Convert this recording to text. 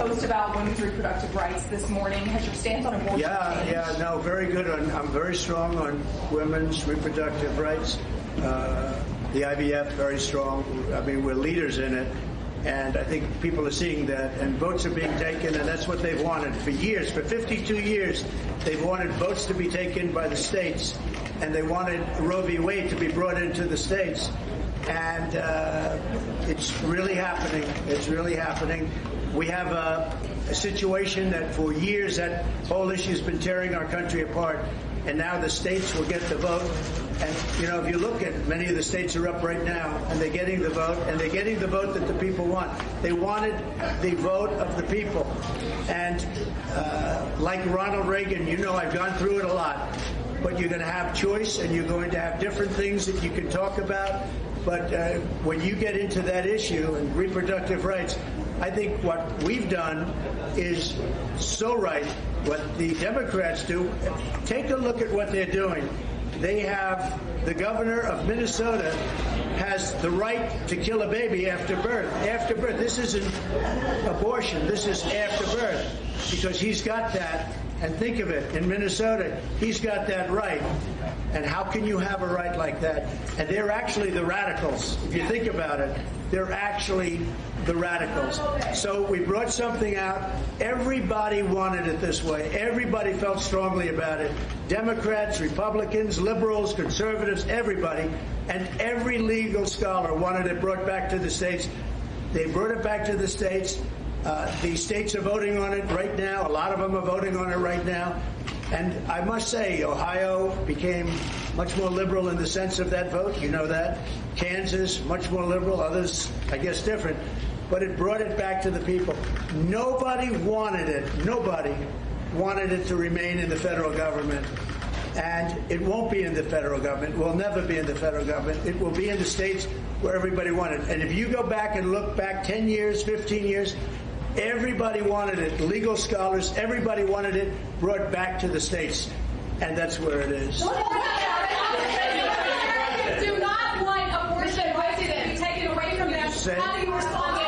post about women's reproductive rights this morning. Has your stance on abortion changed? Yeah, no, very good. I'm very strong on women's reproductive rights. The IVF, very strong. I mean, we're leaders in it. And I think people are seeing that, and votes are being taken, and that's what they've wanted for years. For 52 years, they've wanted votes to be taken by the states, and they wanted Roe v. Wade to be brought into the states. And it's really happening. It's really happening. We have a situation that for years that whole issue has been tearing our country apart, and now the states will get the vote. And, you know, if you look at many of the states are up right now, and they're getting the vote, and they're getting the vote that the people want. They wanted the vote of the people. And like Ronald Reagan, you know, I've gone through it a lot. But you're going to have choice, and you're going to have different things that you can talk about. But when you get into that issue and reproductive rights, I think what we've done is so right. What the Democrats do, take a look at what they're doing. They have the governor of Minnesota has the right to kill a baby after birth. After birth. This isn't abortion. This is after birth, because he's got that. And think of it, in Minnesota, he's got that right. And how can you have a right like that? And they're actually the radicals. If you think about it, they're actually the radicals. So we brought something out. Everybody wanted it this way. Everybody felt strongly about it. Democrats, Republicans, liberals, conservatives, everybody. And every legal scholar wanted it brought back to the states. They brought it back to the states. The states are voting on it right now. A lot of them are voting on it right now. And I must say, Ohio became much more liberal in the sense of that vote. You know that. Kansas, much more liberal. Others, I guess, different. But it brought it back to the people. Nobody wanted it. Nobody wanted it to remain in the federal government. And it won't be in the federal government. It will never be in the federal government. It will be in the states where everybody wanted it. And if you go back and look back 10 years, 15 years, everybody wanted it. Legal scholars, everybody wanted it brought back to the states. And that's where it is. Do not want abortion rights to be taken away from them. How do you respond